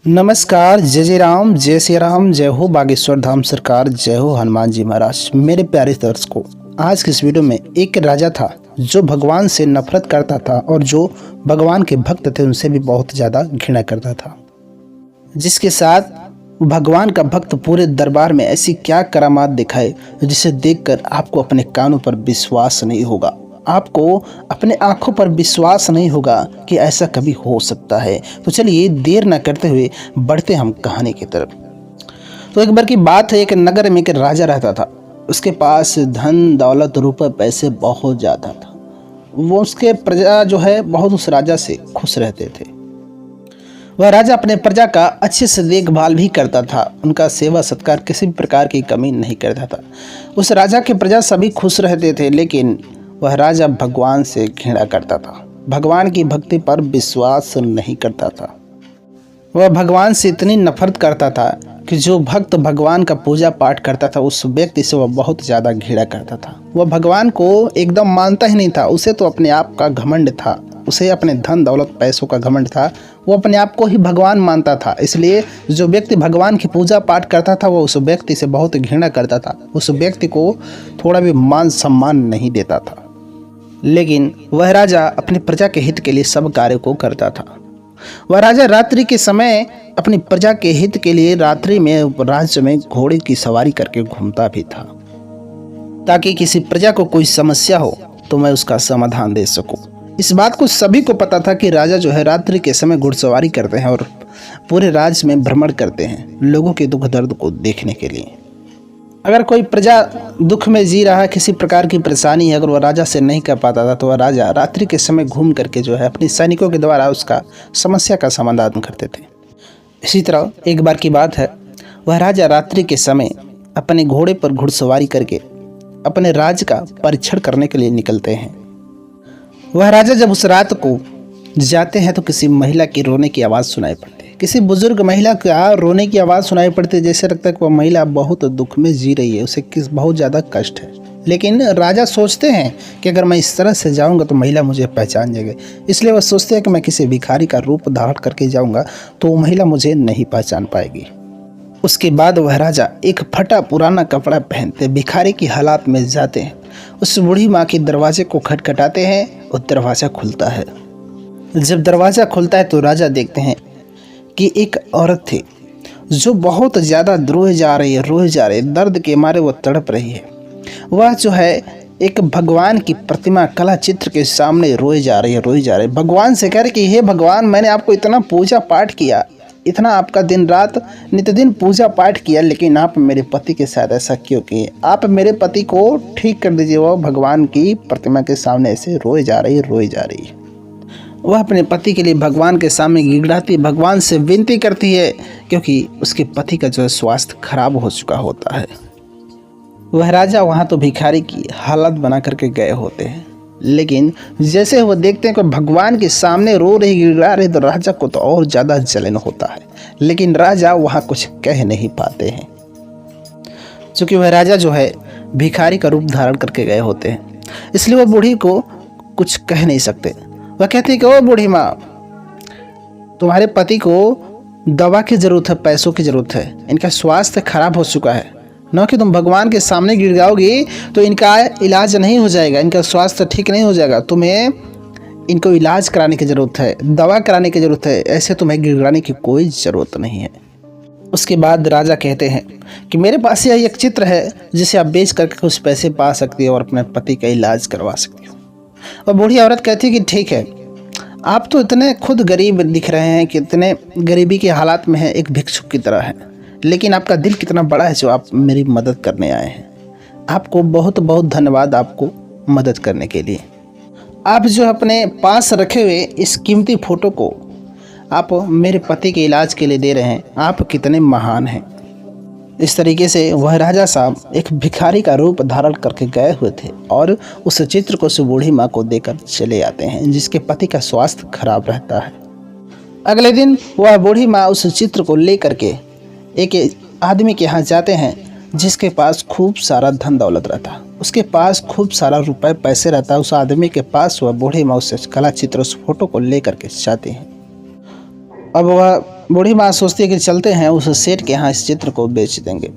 नमस्कार, जय श्री राम, जय हो बागेश्वर धाम सरकार, जय हो हनुमान जी महाराज। मेरे प्यारे दर्शकों, आज की इस वीडियो में एक राजा था जो भगवान से नफरत करता था और जो भगवान के भक्त थे उनसे भी बहुत ज़्यादा घृणा करता था। जिसके साथ भगवान का भक्त पूरे दरबार में ऐसी क्या करामात दिखाए जिसे देखकर आपको अपने कानों पर विश्वास नहीं होगा, आपको अपने आंखों पर विश्वास नहीं होगा कि ऐसा कभी हो सकता है। तो चलिए देर न करते हुए बढ़ते हम कहानी की तरफ। तो एक बार की बात है, एक नगर में एक राजा रहता था। उसके पास धन दौलत रुपए पैसे बहुत ज़्यादा था। वो उसके प्रजा जो है बहुत उस राजा से खुश रहते थे। वह राजा अपने प्रजा का अच्छे से देखभाल भी करता था, उनका सेवा सत्कार किसी भी प्रकार की कमी नहीं करता था। उस राजा के प्रजा सभी खुश रहते थे, लेकिन वह राजा भगवान से घृणा करता था, भगवान की भक्ति पर विश्वास नहीं करता था। वह भगवान से इतनी नफरत करता था कि जो भक्त भगवान का पूजा पाठ करता था उस व्यक्ति से वह बहुत ज़्यादा घृणा करता था। वह भगवान को एकदम मानता ही नहीं था। उसे तो अपने आप का घमंड था, उसे अपने धन दौलत पैसों का घमंड था। वो अपने आप को ही भगवान मानता था, इसलिए जो व्यक्ति भगवान की पूजा पाठ करता था वो उस व्यक्ति से बहुत घृणा करता था, उस व्यक्ति को थोड़ा भी मान सम्मान नहीं देता था। लेकिन वह राजा अपनी प्रजा के हित के लिए सब कार्य को करता था। वह राजा रात्रि के समय अपनी प्रजा के हित के लिए रात्रि में राज्य में घोड़े की सवारी करके घूमता भी था, ताकि किसी प्रजा को कोई समस्या हो तो मैं उसका समाधान दे सकूं। इस बात को सभी को पता था कि राजा जो है रात्रि के समय घुड़सवारी करते हैं और पूरे राज्य में भ्रमण करते हैं लोगों के दुख दर्द को देखने के लिए। अगर कोई प्रजा दुख में जी रहा है, किसी प्रकार की परेशानी है, अगर वह राजा से नहीं कर पाता था तो वह राजा रात्रि के समय घूम करके जो है अपने सैनिकों के द्वारा उसका समस्या का समाधान करते थे। इसी तरह एक बार की बात है, वह राजा रात्रि के समय अपने घोड़े पर घुड़सवारी करके अपने राज्य का परीक्षण करने के लिए निकलते हैं। वह राजा जब उस रात को जाते हैं तो किसी महिला की रोने की आवाज़ सुनाई पड़ती है। किसी बुजुर्ग महिला का रोने की आवाज़ सुनाई पड़ती है, जैसे लगता है कि वह महिला बहुत दुख में जी रही है, उसे बहुत ज़्यादा कष्ट है। लेकिन राजा सोचते हैं कि अगर मैं इस तरह से जाऊंगा तो महिला मुझे पहचान जाएगी, इसलिए वह सोचते हैं कि मैं किसी भिखारी का रूप धारण करके जाऊंगा तो वो महिला मुझे नहीं पहचान पाएगी। उसके बाद वह राजा एक फटा पुराना कपड़ा पहनते भिखारी की हालात में जाते हैं, उस बूढ़ी माँ के दरवाजे को खटखटाते हैं और दरवाज़ा खुलता है। जब दरवाज़ा खुलता है तो राजा देखते हैं कि एक औरत थी जो बहुत ज़्यादा रोए जा रही है, दर्द के मारे वो तड़प रही है। वह जो है एक भगवान की प्रतिमा कला चित्र के सामने रोए जा रही है। भगवान से कह रही कि हे भगवान, मैंने आपको इतना पूजा पाठ किया, इतना आपका दिन रात नित्य दिन पूजा पाठ किया, लेकिन आप मेरे पति के साथ ऐसा क्यों किए? आप मेरे पति को ठीक कर दीजिए। वह भगवान की प्रतिमा के सामने ऐसे रोए जा रही है। वह अपने पति के लिए भगवान के सामने गिड़गिड़ाती, भगवान से विनती करती है, क्योंकि उसके पति का जो है स्वास्थ्य खराब हो चुका होता है। वह राजा वहाँ तो भिखारी की हालत बना करके गए होते हैं, लेकिन जैसे वो देखते हैं कि भगवान के सामने रो रही गिड़गिड़ा रही तो राजा को तो और ज़्यादा जलन होता है, लेकिन राजा वहाँ कुछ कह नहीं पाते हैं, क्योंकि वह राजा जो है भिखारी का रूप धारण करके गए होते हैं, इसलिए वह बूढ़ी को कुछ कह नहीं सकते। वह कहते हैं कि ओ बूढ़ी माँ, तुम्हारे पति को दवा की ज़रूरत है, पैसों की ज़रूरत है, इनका स्वास्थ्य खराब हो चुका है, न कि तुम भगवान के सामने गिर जाओगी तो इनका इलाज नहीं हो जाएगा, इनका स्वास्थ्य ठीक नहीं हो जाएगा, तुम्हें इनको इलाज कराने की ज़रूरत है, दवा कराने की ज़रूरत है, ऐसे तुम्हें गिड़गिड़ाने की कोई ज़रूरत नहीं है। उसके बाद राजा कहते हैं कि मेरे पास यह एक चित्र है जिसे आप बेच करके कुछ पैसे पा सकती हो और अपने पति का इलाज करवा सकती हो। और बूढ़ी औरत कहती है कि ठीक है, आप तो इतने खुद गरीब दिख रहे हैं कि इतने गरीबी के हालात में हैं, एक भिक्षुक की तरह है, लेकिन आपका दिल कितना बड़ा है जो आप मेरी मदद करने आए हैं। आपको बहुत बहुत धन्यवाद, आपको मदद करने के लिए। आप जो अपने पास रखे हुए इस कीमती फ़ोटो को आप मेरे पति के इलाज के लिए दे रहे हैं, आप कितने महान हैं। इस तरीके से वह राजा साहब एक भिखारी का रूप धारण करके गए हुए थे और उस चित्र को उस बूढ़ी माँ को देकर चले आते हैं, जिसके पति का स्वास्थ्य खराब रहता है। अगले दिन वह बूढ़ी माँ उस चित्र को ले करके एक आदमी के यहाँ जाते हैं जिसके पास खूब सारा धन दौलत रहता है, उसके पास खूब सारा रुपए पैसे रहता है। उस आदमी के पास वह बूढ़ी माँ उस कला चित्र उस फोटो को ले करके जाते हैं। अब वह बूढ़ी माँ सोचती है कि चलते हैं उस सेठ के यहाँ इस चित्र को बेच देंगे।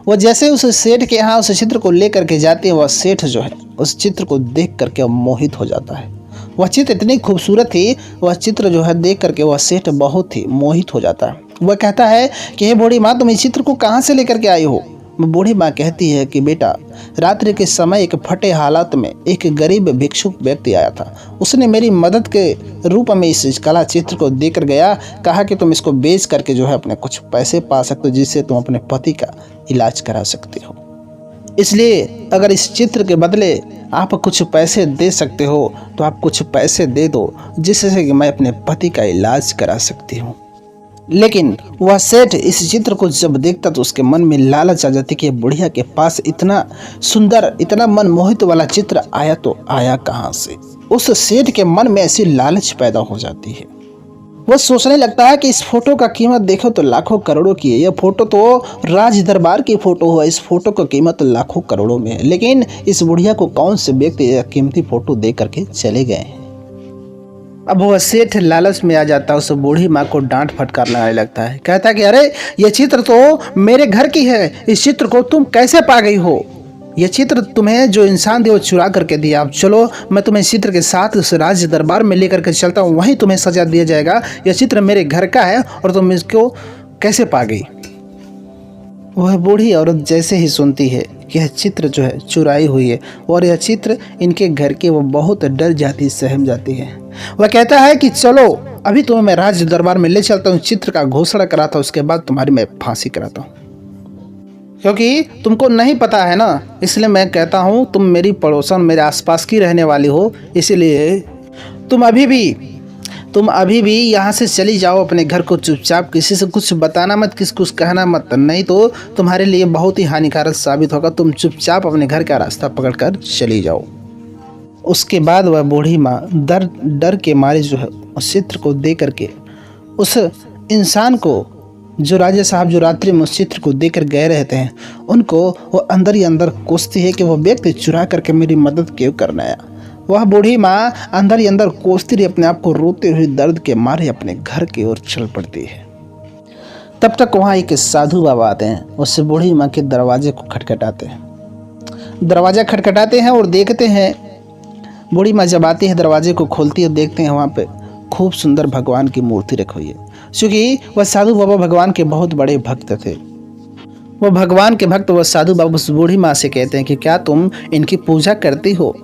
वह जैसे उस सेठ के यहाँ उस चित्र को लेकर के जाती है, वह सेठ जो है उस चित्र को देख करके मोहित हो जाता है। वह चित्र इतनी खूबसूरत थी, वह चित्र जो है देख करके वह सेठ बहुत ही मोहित हो जाता है। वह कहता है कि हे बूढ़ी माँ, तुम इस चित्र को कहाँ से लेकर के आई हो। बूढ़ी माँ कहती है कि बेटा, रात्रि के समय एक फटे हालात में एक गरीब भिक्षुक व्यक्ति आया था। उसने मेरी मदद के रूप में इस कला चित्र को देकर गया, कहा कि तुम इसको बेच करके जो है अपने कुछ पैसे पा सकते हो, जिससे तुम अपने पति का इलाज करा सकते हो। इसलिए अगर इस चित्र के बदले आप कुछ पैसे दे सकते हो तो आप कुछ पैसे दे दो, जिससे कि मैं अपने पति का इलाज करा सकती हूँ। लेकिन वह सेठ इस चित्र को जब देखता तो उसके मन में लालच आ जाती कि बुढ़िया के पास इतना सुंदर, इतना मनमोहित वाला चित्र आया तो आया कहाँ से। उस सेठ के मन में ऐसी लालच पैदा हो जाती है। वह सोचने लगता है कि इस फोटो का कीमत देखो तो लाखों करोड़ों की है। यह फोटो तो राज दरबार की फोटो है, इस फोटो का कीमत लाखों करोड़ों में है। लेकिन इस बुढ़िया को कौन से व्यक्ति यह कीमती फोटो दे करके चले गए हैं। अब वह सेठ लालच में आ जाता है, उस बूढ़ी माँ को डांट फटकारने आने लगता है। कहता है कि अरे ये चित्र तो मेरे घर की है, इस चित्र को तुम कैसे पा गई हो। यह चित्र तुम्हें जो इंसान दिया वो चुरा करके दिया। अब चलो मैं तुम्हें इस चित्र के साथ उस राज्य दरबार में लेकर के चलता हूँ, वहीं तुम्हें सजा दिया जाएगा। यह चित्र मेरे घर का है और तुम इसको कैसे पा गई। वह बूढ़ी औरत जैसे ही सुनती है कि यह चित्र जो है चुराई हुई है और यह चित्र इनके घर के, वो बहुत डर जाती, सहम जाती है। वह कहता है कि चलो अभी तुम्हें मैं राज दरबार में ले चलता हूँ, चित्र का घोषणा कराता हूँ, उसके बाद तुम्हारी मैं फांसी कराता हूँ। क्योंकि तुमको नहीं पता है ना, इसलिए मैं कहता हूँ तुम मेरी पड़ोसन, मेरे आसपास की रहने वाली हो, इसलिए तुम अभी भी यहाँ से चली जाओ अपने घर को चुपचाप। किसी से कुछ बताना मत, किसी कुछ कहना मत, नहीं तो तुम्हारे लिए बहुत ही हानिकारक साबित होगा। तुम चुपचाप अपने घर का रास्ता पकड़कर चली जाओ। उसके बाद वह बूढ़ी माँ डर के मारे जो है उस चित्र को दे करके उस इंसान को, जो राजा साहब जो रात्रि में उस चित्र को देकर गए रहते हैं, उनको वो अंदर ही अंदर कोसती है कि वह व्यक्ति चुरा करके मेरी मदद क्यों करना आया। वह बूढ़ी माँ अंदर ही अंदर कोसती रही, अपने आप को रोते हुए दर्द के मारे अपने घर की ओर चल पड़ती है। तब तक वहाँ एक साधु बाबा आते हैं, उस बूढ़ी माँ के दरवाजे को खटखटाते हैं। दरवाजा खटखटाते हैं और देखते हैं, बूढ़ी माँ जब आती है दरवाजे को खोलती है, देखते हैं वहाँ पे खूब सुंदर भगवान की मूर्ति रखी हुई है। क्योंकि वह साधु बाबा भगवान के बहुत बड़े भक्त थे। वह भगवान के भक्त वह साधु बाबा उस बूढ़ी माँ से कहते हैं कि क्या तुम इनकी पूजा करती हो।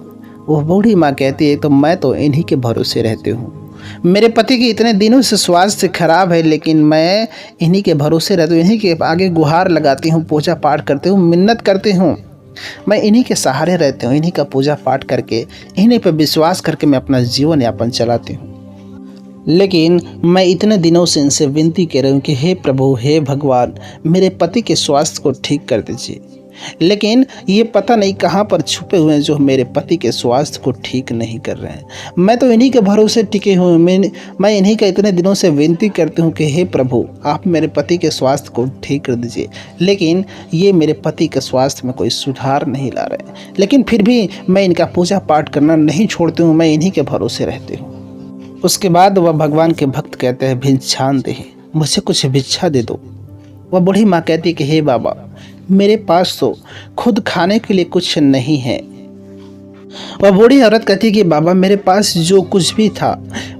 वह बूढ़ी माँ कहती है तो मैं तो इन्हीं के भरोसे रहती हूँ। मेरे पति की इतने दिनों से स्वास्थ्य खराब है, लेकिन मैं इन्हीं के भरोसे रहती हूँ, इन्हीं के आगे गुहार लगाती हूँ, पूजा पाठ करती हूँ, मिन्नत करती हूँ। मैं इन्हीं के सहारे रहती हूँ, इन्हीं का पूजा पाठ करके, इन्हीं पर विश्वास करके मैं अपना जीवन यापन चलाती हूँ। लेकिन मैं इतने दिनों से इनसे विनती कर रही हूँ कि हे प्रभु, हे भगवान, मेरे पति के स्वास्थ्य को ठीक कर दीजिए। लेकिन ये पता नहीं कहाँ पर छुपे हुए हैं जो मेरे पति के स्वास्थ्य को ठीक नहीं कर रहे हैं। मैं तो इन्हीं के भरोसे टिके हुए, मैं इन्हीं का इतने दिनों से विनती करती हूँ कि हे प्रभु, आप मेरे पति के स्वास्थ्य को ठीक कर दीजिए। लेकिन ये मेरे पति के स्वास्थ्य में कोई सुधार नहीं ला रहे। लेकिन फिर भी मैं इनका पूजा पाठ करना नहीं छोड़ती हूँ, मैं इन्हीं के भरोसे रहती हूँ। उसके बाद वह भगवान के भक्त कहते हैं, भिक्षान दे, मुझे कुछ भिक्षा दे दो। वह बूढ़ी माँ कहती कि हे बाबा, मेरे पास तो खुद खाने के लिए कुछ नहीं है। वह बूढ़ी औरत कहती कि बाबा, मेरे पास जो कुछ भी था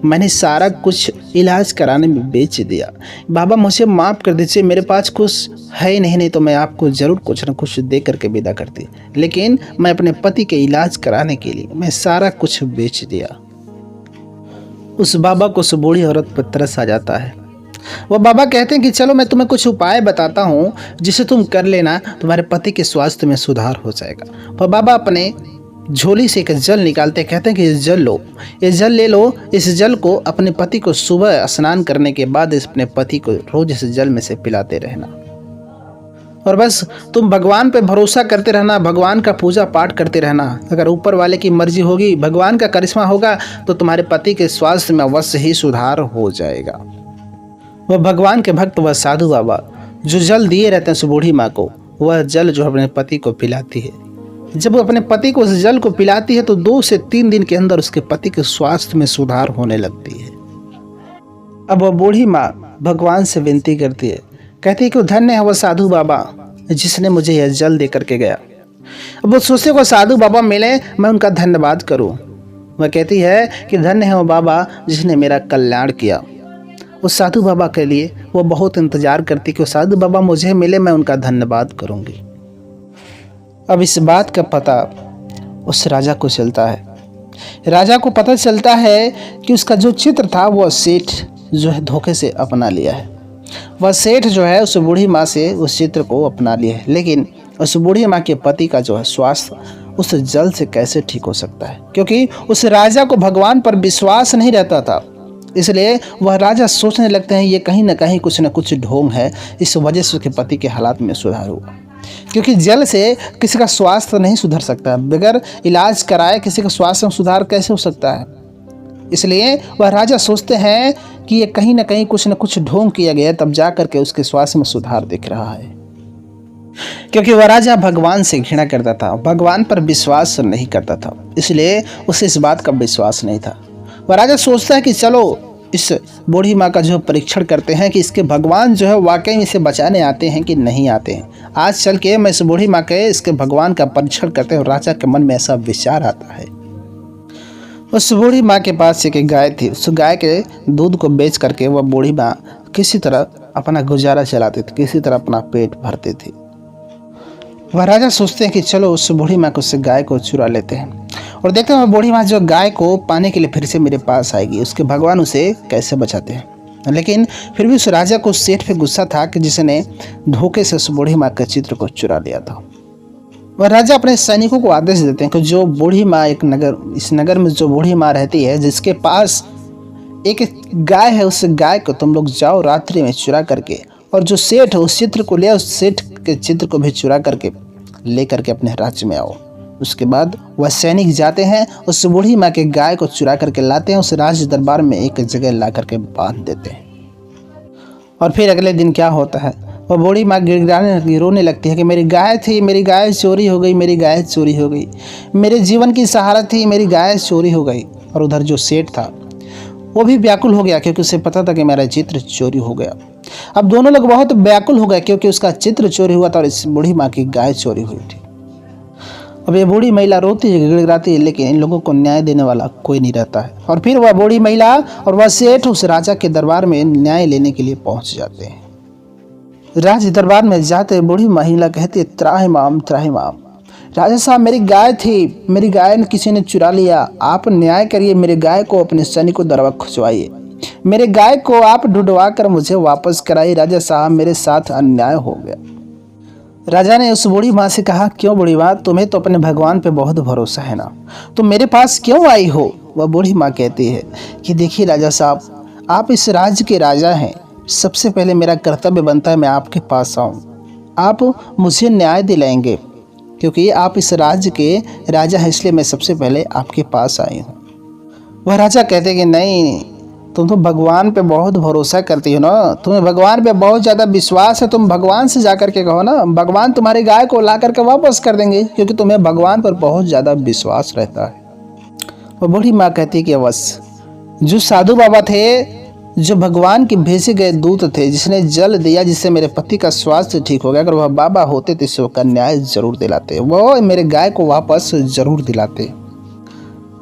मैंने सारा कुछ इलाज कराने में बेच दिया। बाबा मुझे माफ़ कर दीजिए, मेरे पास कुछ है ही नहीं तो मैं आपको ज़रूर कुछ न कुछ दे करके विदा करती। लेकिन मैं अपने पति के इलाज कराने के लिए मैं सारा कुछ बेच दिया। उस बाबा को उस बूढ़ी औरत पर तरस आ जाता है। वह बाबा कहते हैं कि चलो मैं तुम्हें कुछ उपाय बताता हूँ, जिसे तुम कर लेना, तुम्हारे पति के स्वास्थ्य में सुधार हो जाएगा। वह बाबा अपने झोली से एक जल निकालते, कहते हैं कि इस जल लो, ये जल ले लो। इस जल को अपने पति को सुबह स्नान करने के बाद अपने पति को रोज इस जल में से पिलाते रहना। और बस तुम भगवान पे भरोसा करते रहना, भगवान का पूजा पाठ करते रहना। अगर ऊपर वाले की मर्जी होगी, भगवान का करिश्मा होगा, तो तुम्हारे पति के स्वास्थ्य में अवश्य ही सुधार हो जाएगा। वह भगवान के भक्त वह साधु बाबा जो जल दिए रहते हैं उस बूढ़ी माँ को, वह जल जो अपने पति को पिलाती है। जब वो अपने पति को उस जल को पिलाती है तो 2 से 3 दिन के अंदर उसके पति के स्वास्थ्य में सुधार होने लगती है। अब वह बूढ़ी माँ भगवान से विनती करती है, कहती है कि धन्य है वो साधु बाबा जिसने मुझे यह जल दे करके गया। अब वो सोचते को साधु बाबा मिले, मैं उनका धन्यवाद करूं। वह कहती है कि धन्य है वो बाबा जिसने मेरा कल्याण किया। उस साधु बाबा के लिए वो बहुत इंतजार करती कि वो साधु बाबा मुझे मिले, मैं उनका धन्यवाद करूंगी। अब इस बात का पता उस राजा को चलता है। राजा को पता चलता है कि उसका जो चित्र था वो सेठ जो है धोखे से अपना लिया है। वह सेठ जो है उस बूढ़ी माँ से उस चित्र को अपना लिया है, लेकिन उस बूढ़ी माँ के पति का जो है स्वास्थ्य उस जल से कैसे ठीक हो सकता है, क्योंकि उस राजा को भगवान पर विश्वास नहीं रहता था। इसलिए वह राजा सोचने लगते हैं ये कहीं ना कहीं कुछ न कुछ ढोंग है, इस वजह से उसके पति के हालात में सुधार हुआ। क्योंकि जल से किसी का स्वास्थ्य नहीं सुधर सकता, बगैर इलाज कराए किसी का स्वास्थ्य में सुधार कैसे हो सकता है। इसलिए वह राजा सोचते हैं कि ये कहीं ना कहीं कुछ न कुछ ढोंग किया गया, तब जा करके उसके स्वास्थ्य में सुधार दिख रहा है। क्योंकि वह राजा भगवान से घृणा करता था, भगवान पर विश्वास नहीं करता था, इसलिए उसे इस बात का विश्वास नहीं था। वह राजा सोचता है कि चलो इस बूढ़ी माँ का जो परीक्षण करते हैं कि इसके भगवान जो है वाकई में इसे बचाने आते हैं कि नहीं आते हैं। आज चल के मैं इस बूढ़ी माँ के इसके भगवान का परीक्षण करते हैं। राजा के मन में ऐसा विचार आता है। उस बूढ़ी माँ के पास एक गाय थी। उस गाय के दूध को बेच करके वह बूढ़ी माँ किसी तरह अपना गुजारा चलाती थी, किसी तरह अपना पेट भरती थी। वह राजा सोचते हैं कि चलो उस बूढ़ी माँ को, उस गाय को चुरा लेते हैं और देखते हैं बूढ़ी माँ जो गाय को पाने के लिए फिर से मेरे पास आएगी, उसके भगवान उसे कैसे बचाते हैं। लेकिन फिर भी उस राजा को सेठ पे गुस्सा था कि जिसने धोखे से उस बूढ़ी माँ के चित्र को चुरा लिया था। वह राजा अपने सैनिकों को आदेश देते हैं कि जो बूढ़ी माँ इस नगर में जो बूढ़ी माँ रहती है, जिसके पास एक गाय है, उस गाय को तुम लोग जाओ रात्रि में चुरा करके, और जो सेठ है उस चित्र को ले, उस सेठ के चित्र को भी चुरा करके ले करके अपने राज्य में आओ। उसके बाद वह सैनिक जाते हैं, उस बूढ़ी माँ के गाय को चुरा करके लाते हैं, उस राज दरबार में एक जगह ला करके बांध देते हैं। और फिर अगले दिन क्या होता है, वह बूढ़ी माँ गिड़गिड़ाने रोने लगती है कि मेरी गाय थी, मेरी गाय चोरी हो गई, मेरी गाय चोरी हो गई, मेरे जीवन की सहारा थी, मेरी गाय चोरी हो गई। और उधर जो सेठ था वो भी व्याकुल हो गया, क्योंकि उसे पता था कि मेरा चित्र चोरी हो गया। अब दोनों लोग बहुत व्याकुल हो गए, क्योंकि उसका चित्र चोरी हुआ था और इस बूढ़ी माँ की गाय चोरी हुई थी। अब ये बूढ़ी महिला रोती है, गिड़गिड़ाती है, लेकिन इन लोगों को न्याय देने वाला कोई नहीं रहता है। और फिर वह बूढ़ी महिला और वह सेठ उस राजा के दरबार में न्याय लेने के लिए पहुंच जाते हैं। राज दरबार में जाते बूढ़ी महिला कहती है, त्राहिमाम त्राहिमाम, राजा साहब मेरी गाय थी, मेरी गाय किसी ने चुरा लिया, आप न्याय करिए, मेरे गाय को अपने सैनिकों दरबार खुजवाइए, मेरे गाय को आप ढूंढवा कर मुझे वापस कराइए, राजा साहब मेरे साथ अन्याय हो गया। राजा ने उस बूढ़ी माँ से कहा, क्यों बूढ़ी माँ, तुम्हें तो अपने भगवान पे बहुत भरोसा है ना, तुम मेरे पास क्यों आई हो। वह बूढ़ी माँ कहती है कि देखिए राजा साहब, आप इस राज्य के राजा हैं, सबसे पहले मेरा कर्तव्य बनता है मैं आपके पास आऊँ, आप मुझे न्याय दिलाएंगे, क्योंकि आप इस राज्य के राजा हैं, इसलिए मैं सबसे पहले आपके पास आई हूँ। वह राजा कहते कि नहीं, तुम तो भगवान पे बहुत भरोसा करती हो ना, तुम्हें भगवान पे बहुत ज़्यादा विश्वास है, तुम भगवान से जा कर के कहो ना, भगवान तुम्हारी गाय को ला करके वापस कर देंगे, क्योंकि तुम्हें भगवान पर बहुत ज़्यादा विश्वास रहता है। वो बूढ़ी माँ कहती कि बस जो साधु बाबा थे, जो भगवान के भेजे गए दूत थे, जिसने जल दिया जिससे मेरे पति का स्वास्थ्य ठीक हो गया, अगर वह बाबा होते तो इस का न्याय जरूर दिलाते, वो मेरे गाय को वापस जरूर दिलाते।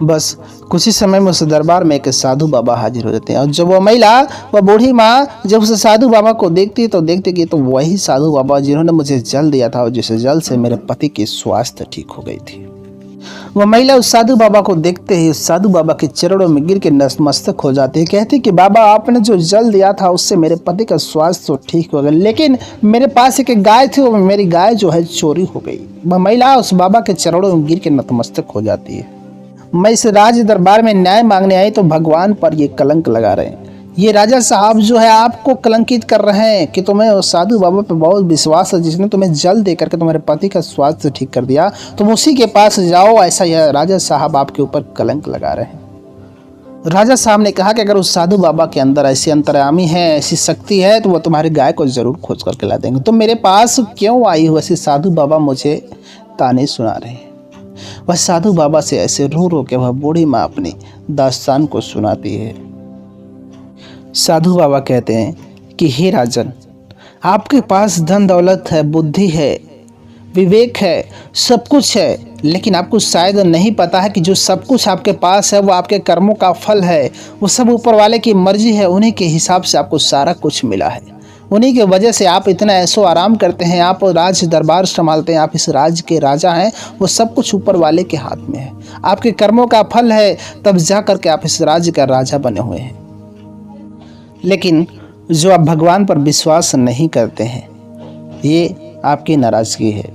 बस कुछ ही समय में उस दरबार में एक साधु बाबा हाजिर हो जाते हैं। और जब वो महिला, वह बूढ़ी माँ जब उस साधु बाबा को देखती तो देखती कि तो वही साधु बाबा जिन्होंने मुझे जल दिया था और जिस जल से मेरे पति की स्वास्थ्य ठीक हो गई थी। वह महिला उस साधु बाबा को देखते ही उस साधु बाबा के चरणों में गिर के नतमस्तक हो जाती है, कहती कि बाबा आपने जो जल दिया था उससे मेरे पति का स्वास्थ्य तो ठीक हो गया, लेकिन मेरे पास एक गाय थी, वो मेरी गाय जो है चोरी हो गई। वह महिला उस बाबा के चरणों में गिर के नतमस्तक हो जाती है। मैं इस राज दरबार में न्याय मांगने आई तो भगवान पर ये कलंक लगा रहे हैं, ये राजा साहब जो है आपको कलंकित कर रहे हैं कि तुम्हें उस साधु बाबा पे बहुत विश्वास है, जिसने तुम्हें जल दे करके तुम्हारे पति का स्वास्थ्य ठीक कर दिया, तुम उसी के पास जाओ, ऐसा यह राजा साहब आपके ऊपर कलंक लगा रहे हैं। राजा साहब ने कहा कि अगर उस साधु बाबा के अंदर ऐसी अंतर्यामी है, ऐसी शक्ति है, तो वह तुम्हारी गाय को जरूर खोज करके ला देंगे। तुम मेरे पास क्यों आई हो, ऐसे साधु बाबा मुझे ताने सुना रहे हैं। वह साधु बाबा से ऐसे रो रो के वह बूढ़ी माँ अपनी दास्तान को सुनाती है। साधु बाबा कहते हैं कि हे राजन, आपके पास धन दौलत है, बुद्धि है, विवेक है, सब कुछ है, लेकिन आपको शायद नहीं पता है कि जो सब कुछ आपके पास है वो आपके कर्मों का फल है। वो सब ऊपर वाले की मर्जी है, उन्हीं के हिसाब से आपको सारा कुछ मिला है। उन्हीं की वजह से आप इतना ऐशो आराम करते हैं, आप राज दरबार संभालते हैं, आप इस राज्य के राजा हैं। वो सब कुछ ऊपर वाले के हाथ में है, आपके कर्मों का फल है, तब जा करके आप इस राज्य का राजा बने हुए हैं। लेकिन जो आप भगवान पर विश्वास नहीं करते हैं, ये आपकी नाराज़गी है,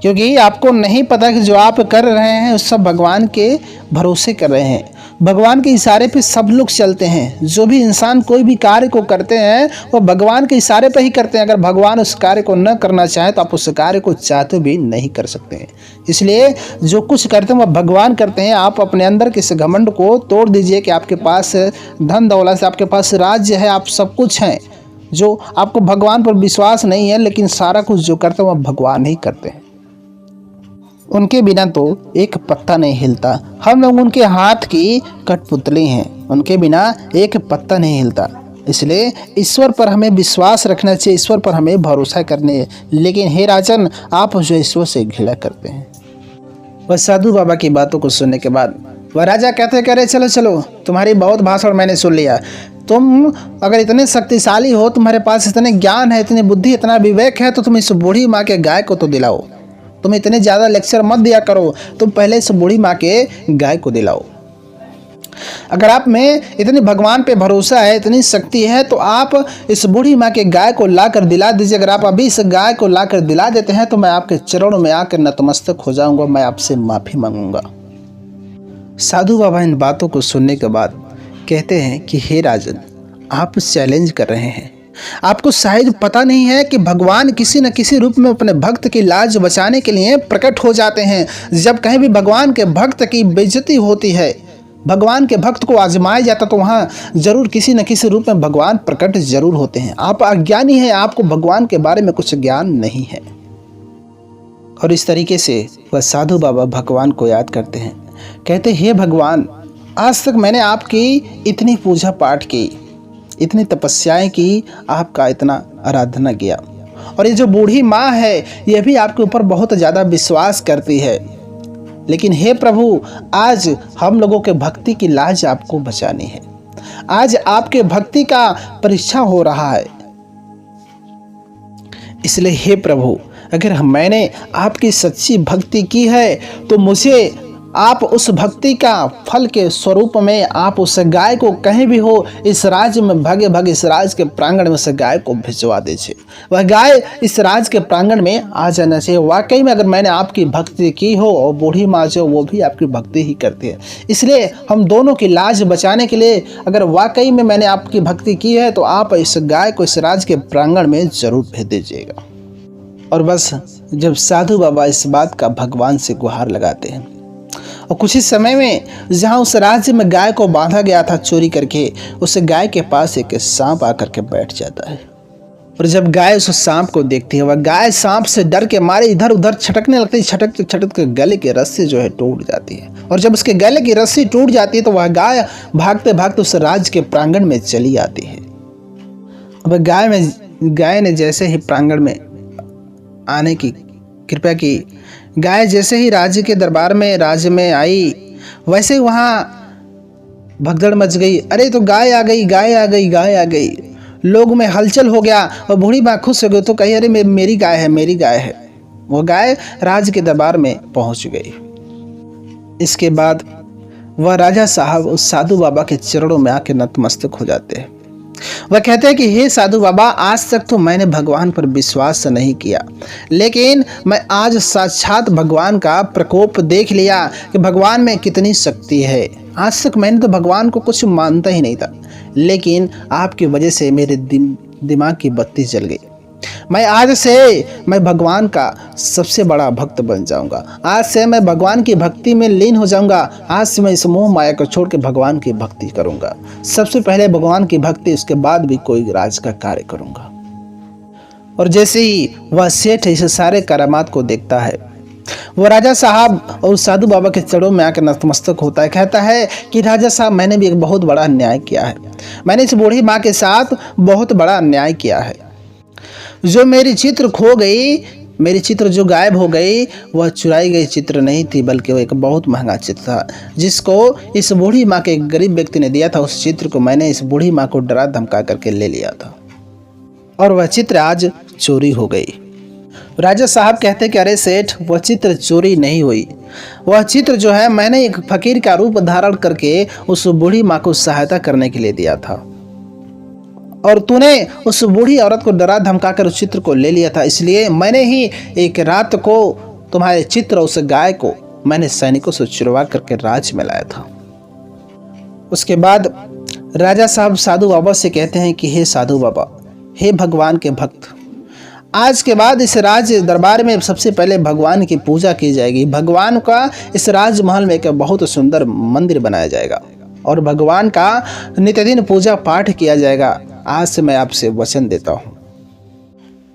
क्योंकि आपको नहीं पता कि जो आप कर रहे हैं उस सब भगवान के भरोसे कर रहे हैं। भगवान के इशारे पे सब लोग चलते हैं। जो भी इंसान कोई भी कार्य को करते हैं वो भगवान के इशारे पे ही करते हैं। अगर भगवान उस कार्य को न करना चाहे तो आप उस कार्य को चाहते भी नहीं कर सकते हैं। इसलिए जो कुछ करते हैं वो भगवान करते हैं। आप अपने अंदर के इस घमंड को तोड़ दीजिए कि आपके पास धन दौलत से, आपके पास राज्य है, आप सब कुछ हैं। जो आपको भगवान पर विश्वास नहीं है, लेकिन सारा कुछ जो करते हैं वो भगवान ही करते हैं। उनके बिना तो एक पत्ता नहीं हिलता। हम लोग उनके हाथ की कठपुतली हैं, उनके बिना एक पत्ता नहीं हिलता। इसलिए ईश्वर पर हमें विश्वास रखना चाहिए, ईश्वर पर हमें भरोसा करने। लेकिन हे राजन, आप जो ईश्वर से घृणा करते हैं। वह साधु बाबा की बातों को सुनने के बाद वह राजा कहते करे, चलो चलो, तुम्हारी बहुत भाषण मैंने सुन लिया। तुम अगर इतने शक्तिशाली हो, तुम्हारे पास इतने ज्ञान है, इतनी बुद्धि, इतना विवेक है, तो तुम इस बूढ़ी माँ के गाय को तो दिलाओ। तुम इतने ज़्यादा लेक्चर मत दिया करो, तुम पहले इस बूढ़ी माँ के गाय को दिलाओ। अगर आप में इतनी भगवान पे भरोसा है, इतनी शक्ति है, तो आप इस बूढ़ी माँ के गाय को ला कर दिला दीजिए। अगर आप अभी इस गाय को ला कर दिला देते हैं तो मैं आपके चरणों में आकर नतमस्तक हो जाऊंगा, मैं आपसे माफ़ी मांगूंगा। साधु बाबा इन बातों को सुनने के बाद कहते हैं कि हे राजन, आप चैलेंज कर रहे हैं। आपको शायद पता नहीं है कि भगवान किसी न किसी रूप में अपने भक्त की लाज बचाने के लिए प्रकट हो जाते हैं। जब कहीं भी भगवान के भक्त की बेइज्जती होती है, भगवान के भक्त को आजमाया जाता, तो वहाँ जरूर किसी न किसी रूप में भगवान प्रकट जरूर होते हैं। आप अज्ञानी हैं, आपको भगवान के बारे में कुछ ज्ञान नहीं है। और इस तरीके से वह साधु बाबा भगवान को याद करते हैं। कहते, हे भगवान, आज तक मैंने आपकी इतनी पूजा पाठ की, इतनी तपस्याएं की, आपका इतना आराधना किया, और ये जो बूढ़ी माँ है ये भी आपके ऊपर बहुत ज़्यादा विश्वास करती है। लेकिन हे प्रभु, आज हम लोगों के भक्ति की लाज आपको बचानी है। आज आपके भक्ति का परीक्षा हो रहा है। इसलिए हे प्रभु, अगर मैंने आपकी सच्ची भक्ति की है तो मुझे आप उस भक्ति का फल के स्वरूप में आप उस गाय को कहीं भी हो इस राज्य में भागे भागे इस राज्य के प्रांगण में उस गाय को भिजवा दीजिए। वह गाय इस राज्य के प्रांगण में आ जाना चाहिए। वाकई में अगर मैंने आपकी भक्ति की हो, और बूढ़ी माँ जो वो भी आपकी भक्ति ही करती है, इसलिए हम दोनों की लाज बचाने के लिए अगर वाकई में मैंने आपकी भक्ति की है तो आप इस गाय को इस राज्य के प्रांगण में जरूर भेज दीजिएगा। और बस जब साधु बाबा इस बात का भगवान से गुहार लगाते हैं, और कुछ ही समय में जहाँ उस राज्य में गाय को बांधा गया था चोरी करके, उस गाय के पास एक सांप आकर के बैठ जाता है। और जब गाय उस सांप को देखती है, वह गाय सांप से डर के मारे इधर उधर छटकने लगती है। छटक छटक के गले की रस्सी जो है टूट जाती है। और जब उसके गले की रस्सी टूट जाती है तो वह गाय भागते भागते उस राज्य के प्रांगण में चली आती है। अब गाय ने जैसे ही प्रांगण में आने की कृपया की, गाय जैसे ही राज्य के दरबार में राज्य में आई, वैसे ही वहाँ भगदड़ मच गई। अरे तो गाय आ गई, गाय आ गई, गाय आ गई। लोग में हलचल हो गया और बूढ़ी माँ खुश हो गई तो कही, अरे मेरी गाय है, मेरी गाय है। वो गाय राज्य के दरबार में पहुँच गई। इसके बाद वह राजा साहब उस साधु बाबा के चरणों में आके नतमस्तक हो जाते हैं। वह कहते हैं कि हे साधु बाबा, आज तक तो मैंने भगवान पर विश्वास नहीं किया, लेकिन मैं आज साक्षात भगवान का प्रकोप देख लिया कि भगवान में कितनी शक्ति है। आज तक मैंने तो भगवान को कुछ मानता ही नहीं था, लेकिन आपकी वजह से मेरे दिमाग की बत्ती जल गई। आज से मैं भगवान का सबसे बड़ा भक्त बन जाऊंगा। आज से मैं भगवान की भक्ति में लीन हो जाऊंगा। आज से मैं इस मोह माया को छोड़ के भगवान की भक्ति करूंगा। सबसे पहले भगवान की भक्ति, उसके बाद भी कोई राज का कार्य करूंगा। और जैसे ही वह सेठ इस सारे करामात को देखता है, वो राजा साहब और साधु बाबा के चरणों में आकर नतमस्तक होता है, कहता है कि राजा साहब मैंने भी एक बहुत बड़ा अन्याय किया है। मैंने इस बूढ़ी माँ के साथ बहुत बड़ा अन्याय किया है। जो मेरी चित्र खो गई, मेरी चित्र जो गायब हो गई, वह चुराई गई चित्र नहीं थी, बल्कि वो एक बहुत महंगा चित्र था जिसको इस बूढ़ी माँ के एक गरीब व्यक्ति ने दिया था। उस चित्र को मैंने इस बूढ़ी माँ को डरा धमका करके ले लिया था और वह चित्र आज चोरी हो गई। राजा साहब कहते कि अरे सेठ, वह चित्र चोरी नहीं हुई। वह चित्र जो है मैंने एक फकीर का रूप धारण करके उस बूढ़ी माँ को सहायता करने के लिए दिया था, और तूने उस बूढ़ी औरत को डरा धमका कर उस चित्र को ले लिया था। इसलिए मैंने ही एक रात को तुम्हारे चित्र, उस गाय को मैंने सैनिकों से चुरवा करके राज्य में लाया था। उसके बाद राजा साहब साधु बाबा से कहते हैं कि हे साधु बाबा, हे भगवान के भक्त, आज के बाद इस राज दरबार में सबसे पहले भगवान की पूजा की जाएगी। भगवान का इस राजमहल में एक बहुत सुंदर मंदिर बनाया जाएगा और भगवान का नित्य पूजा पाठ किया जाएगा। आज से मैं आपसे वचन देता हूँ,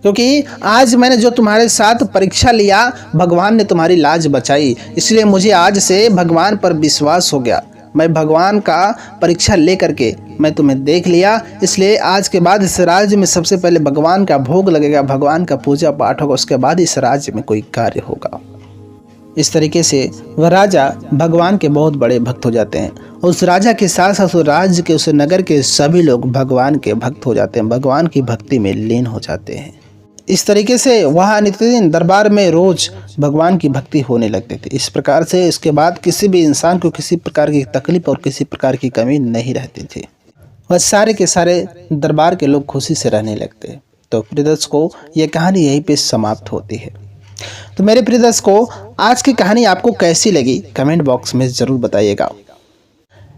क्योंकि आज मैंने जो तुम्हारे साथ परीक्षा लिया, भगवान ने तुम्हारी लाज बचाई, इसलिए मुझे आज से भगवान पर विश्वास हो गया। मैं भगवान का परीक्षा ले करके मैं तुम्हें देख लिया, इसलिए आज के बाद इस राज्य में सबसे पहले भगवान का भोग लगेगा, भगवान का पूजा पाठ होगा, उसके बाद इस राज्य में कोई कार्य होगा। इस तरीके से वह राजा भगवान के बहुत बड़े भक्त हो जाते हैं। उस राजा के साथ साथ उस राज्य के, उस नगर के सभी लोग भगवान के भक्त हो जाते हैं, भगवान की भक्ति में लीन हो जाते हैं। इस तरीके से वहाँ नित्य दिन दरबार में रोज भगवान की भक्ति होने लगती थी। इस प्रकार से इसके बाद किसी भी इंसान को किसी प्रकार की तकलीफ और किसी प्रकार की कमी नहीं रहती थी। वह सारे के सारे दरबार के लोग खुशी से रहने लगते। तो प्रिय दर्शकों, ये कहानी यहीं पे समाप्त होती है। तो मेरे प्रिय दर्शकों, आज की कहानी आपको कैसी लगी कमेंट बॉक्स में ज़रूर बताइएगा।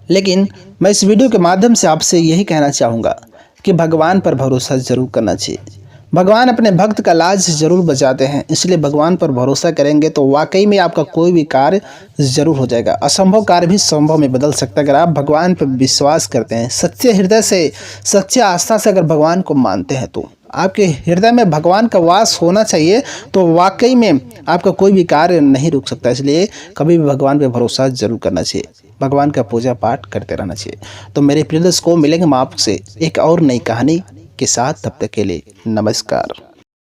लेकिन मैं इस वीडियो के माध्यम से आपसे यही कहना चाहूँगा कि भगवान पर भरोसा ज़रूर करना चाहिए। भगवान अपने भक्त का लाज ज़रूर बचाते हैं, इसलिए भगवान पर भरोसा करेंगे तो वाकई में आपका कोई भी कार्य ज़रूर हो जाएगा। असंभव कार्य भी संभव में बदल सकता है अगर आप भगवान पर विश्वास करते हैं, सच्चे हृदय से, सच्चे आस्था से अगर भगवान को मानते हैं तो आपके हृदय में भगवान का वास होना चाहिए, तो वाकई में आपका कोई भी कार्य नहीं रुक सकता। इसलिए कभी भी भगवान पर भरोसा जरूर करना चाहिए, भगवान का पूजा पाठ करते रहना चाहिए। तो मेरे प्रिय दर्शकों, मिलेंगे हम आपसे एक और नई कहानी के साथ, तब तक के लिए नमस्कार।